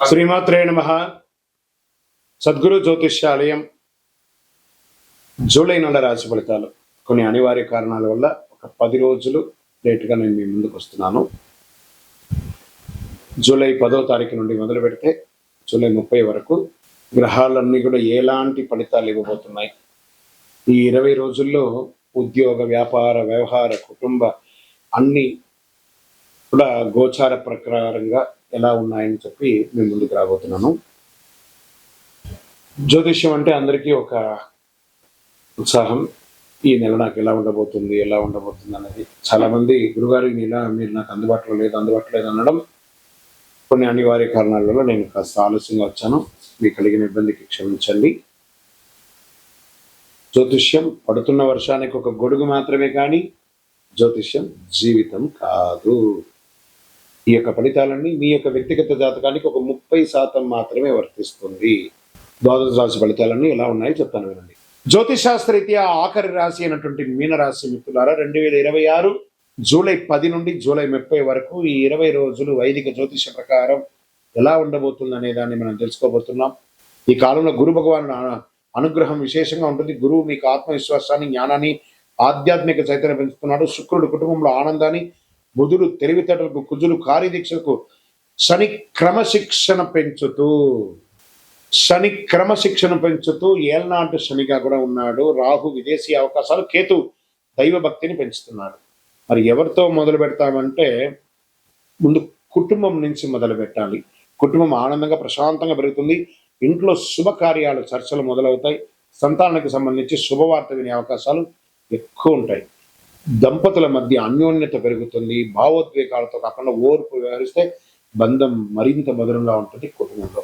శ్రీమాత్రే నమః. సద్గురు జ్యోతిష్యాలయం జూలై నెల రాశి ఫలితాలు కొన్ని అనివార్య కారణాల వల్ల ఒక 10 రోజులు లేటుగా నేను మీ ముందుకు వస్తున్నాను. జూలై 10వ తారీఖు నుండి మొదలు పెడితే జూలై 30 వరకు గ్రహాలన్నీ కూడా ఎలాంటి ఫలితాలు ఇవ్వబోతున్నాయి, ఈ 20 రోజుల్లో ఉద్యోగ, వ్యాపార, వ్యవహార, కుటుంబ అన్ని కూడా గోచార ప్రకారంగా ఎలా ఉన్నాయని చెప్పి మేము ముందుకు రాబోతున్నాను. జ్యోతిష్యం అంటే అందరికీ ఒక ఉత్సాహం. ఈ నెల నాకు ఎలా ఉండబోతుంది అనేది చాలామంది గురుగారు ఈ నెల మీరు నాకు అందుబాటులో లేదు అనడం కొన్ని అనివార్య కారణాల వల్ల నేను కాస్త ఆలస్యంగా వచ్చాను. మీకు కలిగిన ఇబ్బందికి క్షమించండి. జ్యోతిష్యం పడుతున్న వర్షానికి ఒక గొడుగు మాత్రమే కానీ జ్యోతిష్యం జీవితం కాదు. ఈ యొక్క ఫలితాలన్నీ మీ యొక్క వ్యక్తిగత జాతకానికి ఒక 30% మాత్రమే వర్తిస్తుంది. ద్వాదశ రాశి ఫలితాలన్నీ ఎలా ఉన్నాయో చెప్తాను వినండి. జ్యోతిషాస్త్రరీత్యా ఆఖరి రాశి అయినటువంటి మీనరాశి మిత్రులారా, 2026 జూలై 10 నుండి జూలై 30 వరకు ఈ 20 రోజులు వైదిక జ్యోతిష ప్రకారం ఎలా ఉండబోతుంది అనే దాన్ని మనం తెలుసుకోబోతున్నాం. ఈ కాలంలో గురు భగవాను అనుగ్రహం విశేషంగా ఉంటుంది. గురువు మీకు ఆత్మవిశ్వాసాన్ని, జ్ఞానాన్ని, ఆధ్యాత్మిక చైతన్యం పెంచుతున్నాడు. శుక్రుడు కుటుంబంలో ఆనందాన్ని, బుధుడు తెలివితేటలకు, కుజులు కార్యదీక్షలకు, శని క్రమశిక్షణ పెంచుతూ ఏళ్నాటి శనిగా కూడా ఉన్నాడు. రాహు విదేశీ అవకాశాలు, కేతు దైవ భక్తిని పెంచుతున్నాడు. మరి ఎవరితో మొదలు పెడతామంటే ముందు కుటుంబం నుంచి మొదలు పెట్టాలి. కుటుంబం ఆనందంగా ప్రశాంతంగా పెరుగుతుంది. ఇంట్లో శుభకార్యాలు, చర్చలు మొదలవుతాయి. సంతానానికి సంబంధించి శుభవార్త వినే అవకాశాలు ఎక్కువ ఉంటాయి. దంపతుల మధ్య అన్యోన్యత పెరుగుతుంది. భావోద్వేగాలతో కాకుండా ఓర్పు వ్యవహరిస్తే బంధం మరింత మధురంగా ఉంటుంది కుటుంబంలో.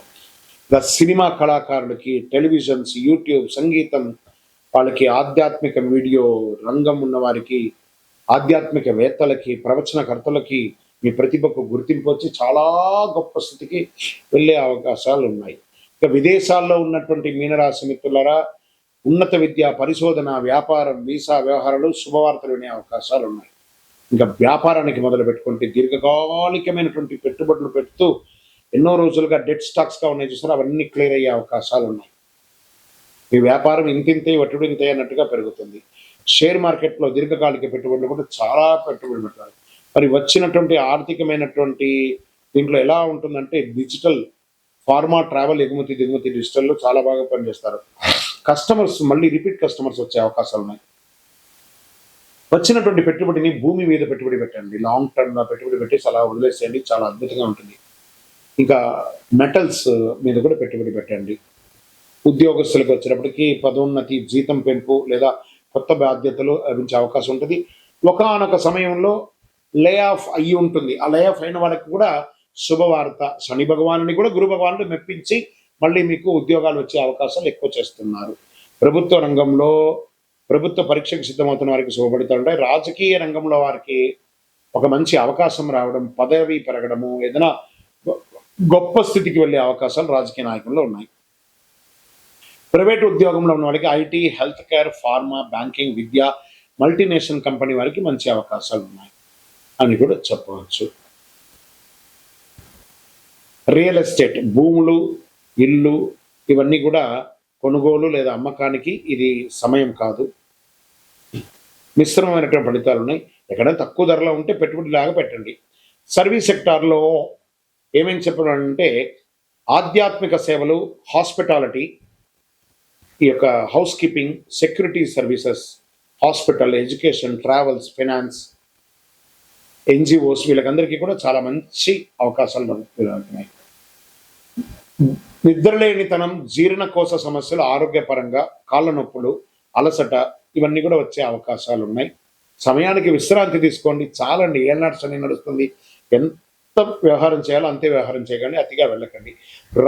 సినిమా కళాకారులకి, టెలివిజన్స్, యూట్యూబ్, సంగీతం వాళ్ళకి, ఆధ్యాత్మిక వీడియో రంగం ఉన్న వారికి, ఆధ్యాత్మిక వేత్తలకి, ప్రవచనకర్తలకి మీ ప్రతిభకు గుర్తింపు వచ్చి చాలా గొప్ప స్థితికి వెళ్ళే అవకాశాలు ఉన్నాయి. ఇక విదేశాల్లో ఉన్నటువంటి మీనరాశి మిత్రులారా, ఉన్నత విద్య, పరిశోధన, వ్యాపారం, వీసా వ్యవహారాలు, శుభవార్తలు వినే అవకాశాలు ఉన్నాయి. ఇంకా వ్యాపారానికి మొదలు పెట్టుకుంటే దీర్ఘకాలికమైనటువంటి పెట్టుబడులు పెడుతూ ఎన్నో రోజులుగా డెడ్ స్టాక్స్గా ఉన్నాయి చూసారు, అవన్నీ క్లియర్ అయ్యే అవకాశాలు ఉన్నాయి. ఈ వ్యాపారం ఇంతింతే వట్టుడు ఇంతే అన్నట్టుగా పెరుగుతుంది. షేర్ మార్కెట్లో దీర్ఘకాలిక పెట్టుబడులు కూడా చాలా పెట్టుబడులు పెట్టారు. మరి వచ్చినటువంటి ఆర్థికమైనటువంటి దీంట్లో ఎలా ఉంటుందంటే డిజిటల్, ఫార్మా, ట్రావెల్, ఎగుమతి దిగుమతి డిజిటల్లో చాలా బాగా పనిచేస్తారు. కస్టమర్స్ మళ్ళీ రిపీట్ కస్టమర్స్ వచ్చే అవకాశాలు ఉన్నాయి. వచ్చినటువంటి పెట్టుబడిని భూమి మీద పెట్టుబడి పెట్టండి. లాంగ్ టర్మ్ గా పెట్టుబడి పెట్టేసి అలా వదిలేసేయండి, చాలా అద్భుతంగా ఉంటుంది. ఇంకా మెటల్స్ మీద కూడా పెట్టుబడి పెట్టండి. ఉద్యోగస్తులకు వచ్చేటప్పటికి పదోన్నతి, జీతం పెంపు లేదా కొత్త బాధ్యతలు లభించే అవకాశం ఉంటుంది. ఒకానొక సమయంలో లే ఆఫ్ అయ్యి ఉంటుంది. ఆ లే ఆఫ్ అయిన వాళ్ళకి కూడా శుభవార్త, శని భగవానుని కూడా గురు భగవానుడు మెప్పించి మళ్ళీ మీకు ఉద్యోగాలు వచ్చే అవకాశాలు ఎక్కువ చేస్తున్నారు. ప్రభుత్వ రంగంలో ప్రభుత్వ పరీక్షకు సిద్ధమవుతున్న వారికి శుభపడుతూ ఉంటాయి. రాజకీయ రంగంలో వారికి ఒక మంచి అవకాశం రావడం, పదవి పెరగడము, ఏదైనా గొప్ప స్థితికి వెళ్ళే అవకాశాలు రాజకీయ నాయకుల్లో ఉన్నాయి. ప్రైవేట్ ఉద్యోగంలో ఉన్న వారికి IT, health care, pharma, banking, Vidya, multinational company వారికి మంచి అవకాశాలు ఉన్నాయి అని కూడా చెప్పవచ్చు. రియల్ ఎస్టేట్, భూములు, ఇల్లు ఇవన్నీ కూడా కొనుగోలు లేదా అమ్మకానికి ఇది సమయం కాదు. మిశ్రమమైనటువంటి ఫలితాలు ఉన్నాయి. ఎక్కడైనా తక్కువ ధరలో ఉంటే పెట్టుబడి లాగా పెట్టండి. సర్వీస్ సెక్టార్లో ఏమేమి చెప్పాలంటే ఆధ్యాత్మిక సేవలు, హాస్పిటాలిటీ, ఈ యొక్క housekeeping, security services, hospital, education, travels, finance, NGOs వీళ్ళకందరికీ కూడా చాలా మంచి అవకాశాలు దొరుకుతున్నాయి. నిద్రలేనితనం, జీర్ణకోశ సమస్యలు, ఆరోగ్యపరంగా కాళ్ళ నొప్పులు, అలసట ఇవన్నీ కూడా వచ్చే అవకాశాలు ఉన్నాయి. సమయానికి విశ్రాంతి తీసుకోండి. చాలండి, ఏనాడు శని నడుస్తుంది. ఎంత వ్యవహారం చేయాలో అంతే వ్యవహారం చేయకండి, అతిగా వెళ్ళకండి.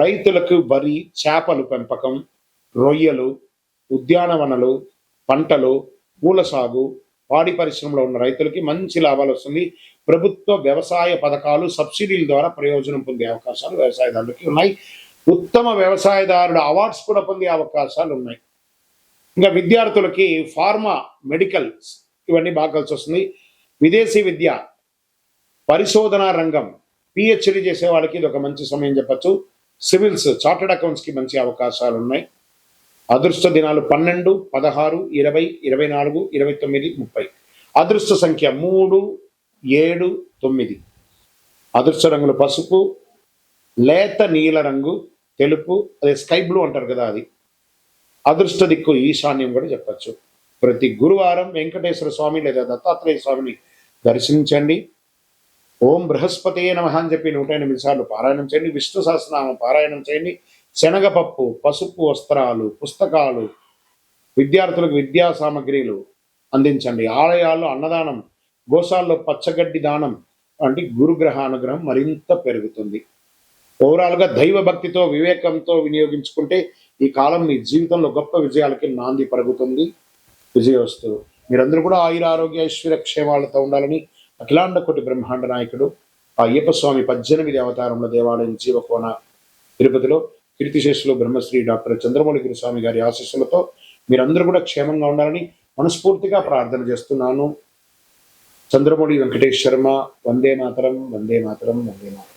రైతులకు వరి, చేపలు పెంపకం, రొయ్యలు, ఉద్యానవనాలు, పంటలు, పూల సాగు, పాడి పరిశ్రమలో ఉన్న రైతులకి మంచి లాభాలు వస్తుంది. ప్రభుత్వ వ్యవసాయ పథకాలు, సబ్సిడీల ద్వారా ప్రయోజనం పొందే అవకాశాలు వ్యవసాయదారులకి ఉన్నాయి. ఉత్తమ వ్యవసాయదారుడు అవార్డ్స్ కూడా పొందే అవకాశాలు ఉన్నాయి. ఇంకా విద్యార్థులకి ఫార్మా, మెడికల్స్ ఇవన్నీ బాగా కలిసి వస్తుంది. విదేశీ విద్య, పరిశోధనా రంగం, పిహెచ్డి చేసే వాళ్ళకి ఇది ఒక మంచి సమయం చెప్పచ్చు. సివిల్స్, చార్టెడ్ అకౌంట్స్ కి మంచి అవకాశాలు ఉన్నాయి. అదృష్ట దినాలు 12, 16, 20, 24, 29, 30. అదృష్ట సంఖ్య 3, 7, 9. అదృష్ట రంగులు పసుపు, లేత నీల రంగు, తెలుపు, అదే స్కై బ్లూ అంటారు కదా అది. అదృష్ట దిక్కు ఈశాన్యం కూడా చెప్పచ్చు. ప్రతి గురువారం వెంకటేశ్వర స్వామి లేదా దత్తాత్రేయ స్వామిని దర్శించండి. ఓం బృహస్పతే నమః అని చెప్పి 108 సార్లు పారాయణం చేయండి. విష్ణు సహస్రనామం పారాయణం చేయండి. శనగపప్పు, పసుపు వస్త్రాలు, పుస్తకాలు, విద్యార్థులకు విద్యా సామగ్రిలు అందించండి. ఆలయాల్లో అన్నదానం, గోశాల్లో పచ్చగడ్డి దానం వంటి గురుగ్రహ అనుగ్రహం మరింత పెరుగుతుంది. ఓవరాల్గా దైవ భక్తితో వివేకంతో వినియోగించుకుంటే ఈ కాలం మీ జీవితంలో గొప్ప విజయాలకి నాంది పరుగుతుంది. విజయవస్తు. మీరందరూ కూడా ఆయుర ఆరోగ్య ఐశ్వర్య క్షేమాలతో ఉండాలని అఖిలాండ కోటి బ్రహ్మాండ నాయకుడు ఆ అయ్యప్ప స్వామి 18 అవతారముల దేవాలయం జీవకోన తిరుపతిలో కీర్తిశేషులు బ్రహ్మశ్రీ డాక్టర్ చంద్రమౌళి గురుస్వామి గారి ఆశీస్సులతో మీరందరూ కూడా క్షేమంగా ఉండాలని మనస్ఫూర్తిగా ప్రార్థన చేస్తున్నాను. చంద్రమౌళి వెంకటేష్ శర్మ. వందే మాతరం, వందే మాతరం, వందే మాతరం.